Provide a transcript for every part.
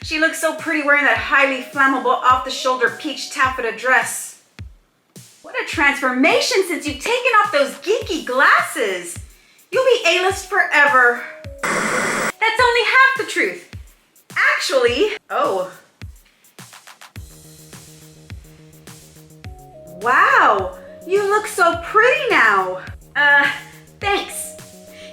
She looks so pretty wearing that highly flammable off-the-shoulder peach taffeta dress. What a transformation since you've taken off those geeky glasses. You'll be A-list forever. That's only half the truth. Actually, wow, you look so pretty now. Thanks.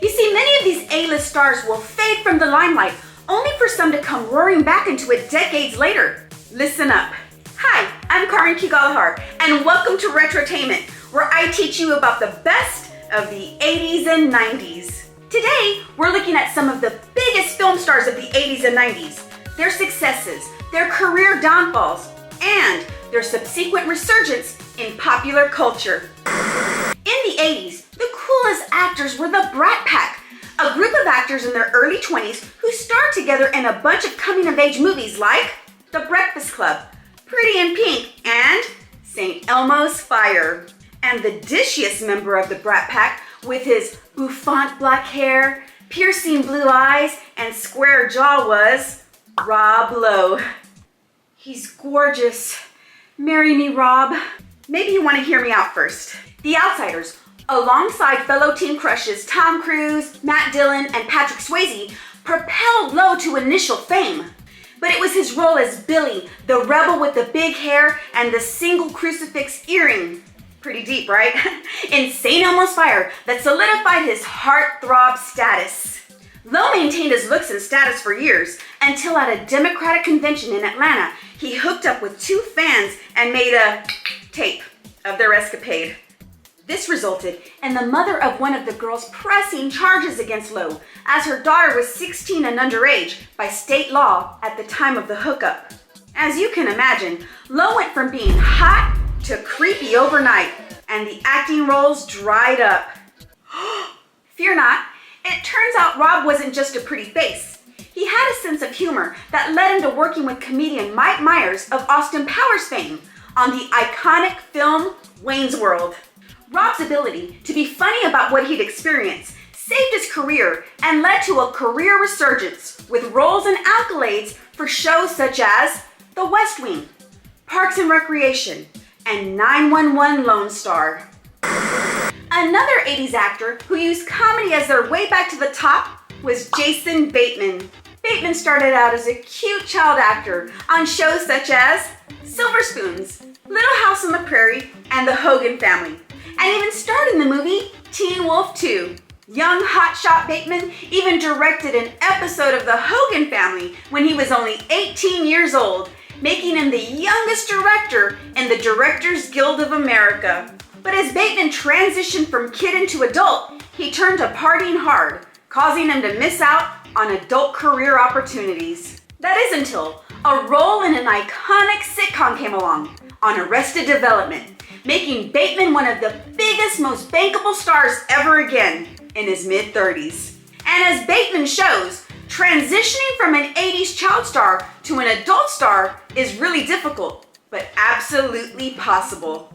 You see, many of these A-list stars will fade from the limelight, only for some to come roaring back into it decades later. Listen up. Hi, I'm Karin Kigalahar, and welcome to Retrotainment, where I teach you about the best of the 80s and 90s. Today, we're looking at some of the biggest film stars of the 80s and 90s, their successes, their career downfalls, and their subsequent resurgence in popular culture. In the 80s, the coolest actors were the Brat Pack, a group of actors in their early 20s who starred together in a bunch of coming-of-age movies like The Breakfast Club, Pretty in Pink, and St. Elmo's Fire. And the dishiest member of the Brat Pack, with his bouffant black hair, piercing blue eyes, and square jaw, was Rob Lowe. He's gorgeous. Marry me, Rob. Maybe you want to hear me out first. The Outsiders, alongside fellow teen crushes Tom Cruise, Matt Dillon, and Patrick Swayze, propelled Lowe to initial fame. But it was his role as Billy, the rebel with the big hair and the single crucifix earring. Pretty deep, right? In St. Elmo's Fire that solidified his heartthrob status. Lowe maintained his looks and status for years, until at a Democratic convention in Atlanta, he hooked up with two fans and made a tape of their escapade. This resulted in the mother of one of the girls pressing charges against Lowe, as her daughter was 16 and underage by state law at the time of the hookup. As you can imagine, Lowe went from being hot to creepy overnight, and the acting roles dried up. Fear not, it turns out Rob wasn't just a pretty face. He had a sense of humor that led him to working with comedian Mike Myers of Austin Powers fame on the iconic film Wayne's World. Rob's ability to be funny about what he'd experienced saved his career and led to a career resurgence with roles and accolades for shows such as The West Wing, Parks and Recreation, and 911 Lone Star. Another 80s actor who used comedy as their way back to the top was Jason Bateman. Bateman started out as a cute child actor on shows such as Silver Spoons, Little House on the Prairie, and The Hogan Family, and even starred in the movie Teen Wolf 2. Young hotshot Bateman even directed an episode of The Hogan Family when he was only 18 years old, making him the youngest director in the Directors Guild of America. But as Bateman transitioned from kid into adult, he turned to partying hard, causing him to miss out on adult career opportunities. That is until a role in an iconic sitcom came along, on Arrested Development, making Bateman one of the biggest, most bankable stars ever again in his mid-30s. And as Bateman shows, transitioning from an 80s child star to an adult star is really difficult, but absolutely possible.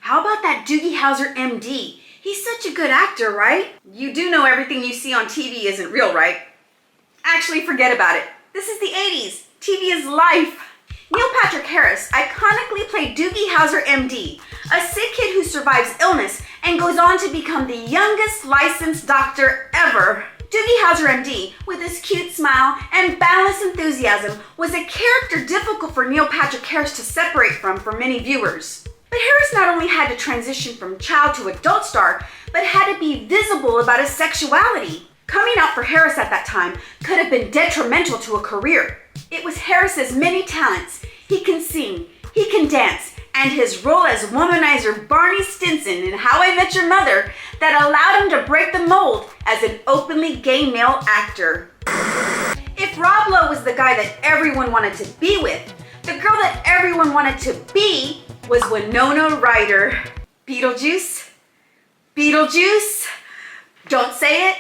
How about that Doogie Howser MD? He's such a good actor, right? You do know everything you see on TV isn't real, right? Actually, forget about it. This is the 80s. TV is life. Neil Patrick Harris iconically played Doogie Howser MD, a sick kid who survives illness and goes on to become the youngest licensed doctor ever. Doogie Howser MD, with his cute smile and boundless enthusiasm, was a character difficult for Neil Patrick Harris to separate from for many viewers. But Harris not only had to transition from child to adult star, but had to be visible about his sexuality. Coming out for Harris at that time could have been detrimental to a career. It was Harris's many talents. He can sing, he can dance, and his role as womanizer Barney Stinson in How I Met Your Mother that allowed him to break the mold as an openly gay male actor. If Rob Lowe was the guy that everyone wanted to be with, the girl that everyone wanted to be was Winona Ryder. Beetlejuice? Beetlejuice? Don't say it.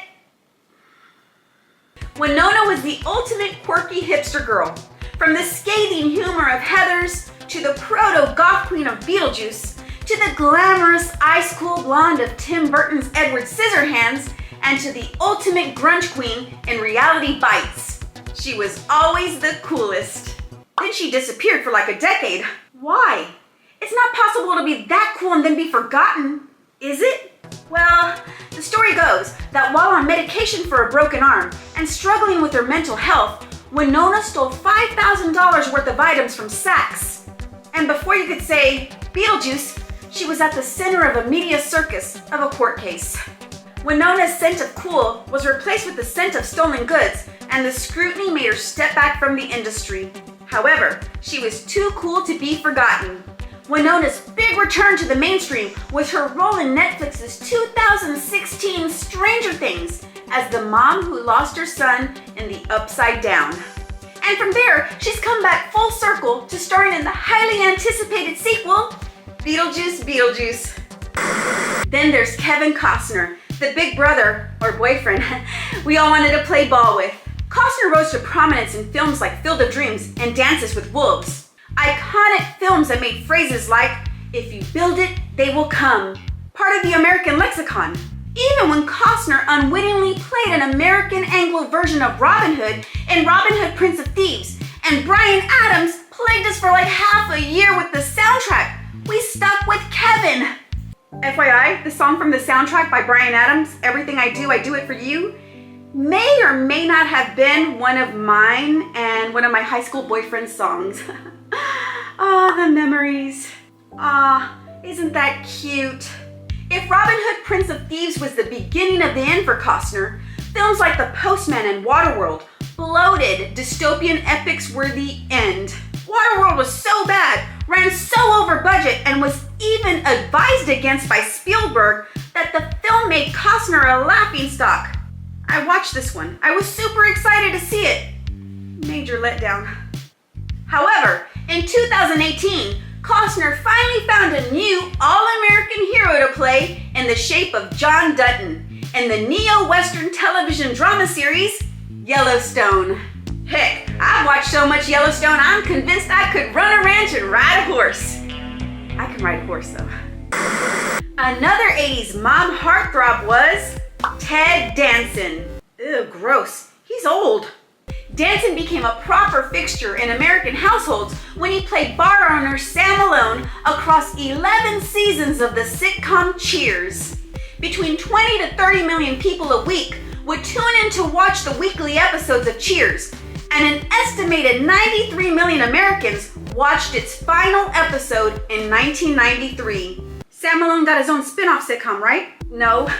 Winona was the ultimate quirky hipster girl. From the scathing humor of Heathers, to the proto-goth queen of Beetlejuice, to the glamorous ice-cool blonde of Tim Burton's Edward Scissorhands, and to the ultimate grunge queen in Reality Bites. She was always the coolest. Then she disappeared for like a decade. Why? It's not possible to be that cool and then be forgotten, is it? Well, the story goes that while on medication for a broken arm and struggling with her mental health, Winona stole $5,000 worth of items from Saks. And before you could say Beetlejuice, she was at the center of a media circus of a court case. Winona's scent of cool was replaced with the scent of stolen goods, and the scrutiny made her step back from the industry. However, she was too cool to be forgotten. Winona's big return to the mainstream was her role in Netflix's 2016 Stranger Things as the mom who lost her son in the Upside Down. And from there, she's come back full circle to starring in the highly anticipated sequel, Beetlejuice, Beetlejuice. Then there's Kevin Costner, the big brother, or boyfriend, we all wanted to play ball with. Costner rose to prominence in films like Field of Dreams and Dances with Wolves. Iconic films that made phrases like, "If you build it, they will come," part of the American lexicon. Even when Costner unwittingly played an American Anglo version of Robin Hood in Robin Hood, Prince of Thieves, and Bryan Adams plagued us for like half a year with the soundtrack, we stuck with Kevin. FYI, the song from the soundtrack by Bryan Adams, Everything I Do It For You, may or may not have been one of mine and one of my high school boyfriend's songs. Ah, the memories. Ah, isn't that cute? If Robin Hood, Prince of Thieves was the beginning of the end for Costner, films like The Postman and Waterworld, bloated dystopian epics, were the end. Waterworld was so bad, ran so over budget, and was even advised against by Spielberg that the film made Costner a laughingstock. I watched this one. I was super excited to see it. Major letdown. However, in 2018, Costner finally found a new all-American hero to play in the shape of John Dutton in the neo-Western television drama series, Yellowstone. Heck, I've watched so much Yellowstone, I'm convinced I could run a ranch and ride a horse. I can ride a horse though. Another 80s mom heartthrob was Ted Danson. Ew, gross. He's old. Danson became a proper fixture in American households when he played bar owner Sam Malone across 11 seasons of the sitcom Cheers. Between 20 to 30 million people a week would tune in to watch the weekly episodes of Cheers, and an estimated 93 million Americans watched its final episode in 1993. Sam Malone got his own spin-off sitcom, right? No.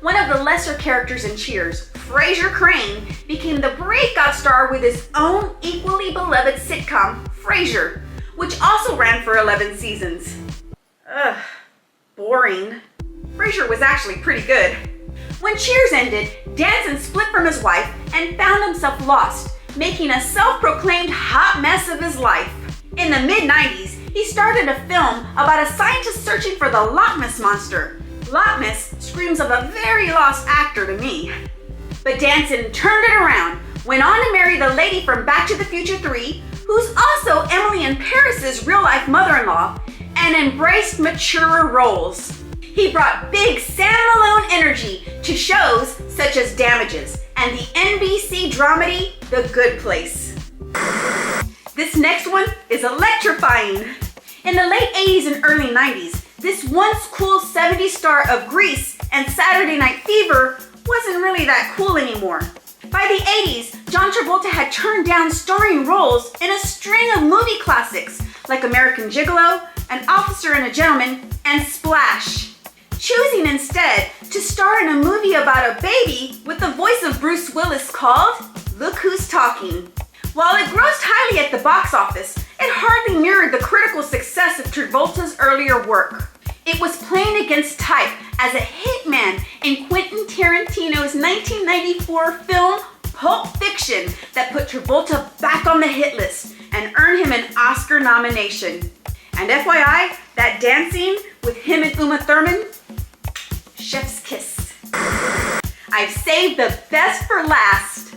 One of the lesser characters in Cheers, Frasier Crane, became the breakout star with his own equally beloved sitcom, Frasier, which also ran for 11 seasons. Ugh, boring. Frasier was actually pretty good. When Cheers ended, Danson split from his wife and found himself lost, making a self-proclaimed hot mess of his life. In the mid-90s, he started a film about a scientist searching for the Loch Ness Monster. Loch Ness screams of a very lost actor to me. But Danson turned it around, went on to marry the lady from Back to the Future 3, who's also Emily in Paris's real-life mother-in-law, and embraced maturer roles. He brought big Sam Malone energy to shows such as Damages and the NBC dramedy The Good Place. This next one is electrifying. In the late 80s and early 90s, this once cool 70s star of Grease and Saturday Night Fever wasn't really that cool anymore. By the 80s, John Travolta had turned down starring roles in a string of movie classics like American Gigolo, An Officer and a Gentleman, and Splash, choosing instead to star in a movie about a baby with the voice of Bruce Willis called Look Who's Talking. While it grossed highly at the box office, it hardly mirrored the critical success of Travolta's earlier work. It was playing against type as a hitman in Quentin Tarantino's 1994 film Pulp Fiction that put Travolta back on the hit list and earned him an Oscar nomination. And FYI, that dance scene with him and Uma Thurman, chef's kiss. I've saved the best for last.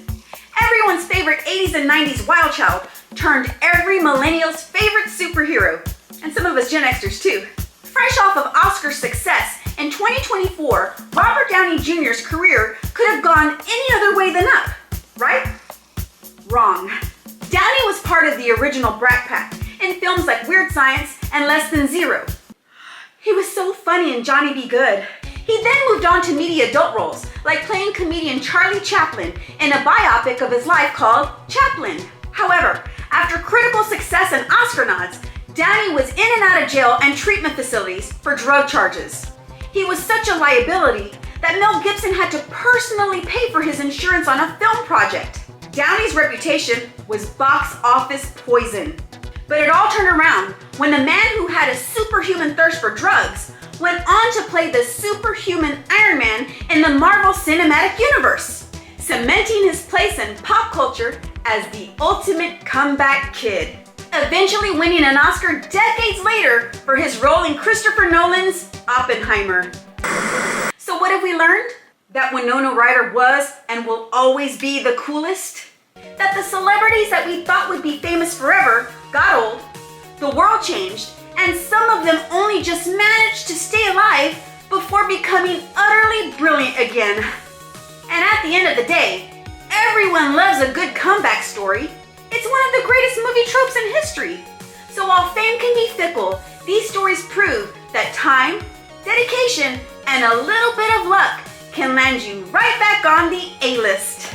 Everyone's favorite 80s and 90s wild child turned every millennial's favorite superhero, and some of us Gen Xers too. Fresh off of Oscar success, in 2024, Robert Downey Jr.'s career could have gone any other way than up, right? Wrong. Downey was part of the original Brat Pack in films like Weird Science and Less Than Zero. He was so funny in Johnny Be Good. He then moved on to media adult roles, like playing comedian Charlie Chaplin in a biopic of his life called Chaplin. However, after critical success and Oscar nods, Downey was in and out of jail and treatment facilities for drug charges. He was such a liability that Mel Gibson had to personally pay for his insurance on a film project. Downey's reputation was box office poison. But it all turned around when the man who had a superhuman thirst for drugs went on to play the superhuman Iron Man in the Marvel Cinematic Universe, cementing his place in pop culture as the ultimate comeback kid, eventually winning an Oscar decades later for his role in Christopher Nolan's Oppenheimer. So what have we learned? That Winona Ryder was and will always be the coolest? That the celebrities that we thought would be famous forever got old, the world changed, and some of them only just managed to stay alive before becoming utterly brilliant again. And at the end of the day, everyone loves a good comeback story. It's one of the greatest movie tropes in history. So while fame can be fickle, these stories prove that time, dedication, and a little bit of luck can land you right back on the A-list.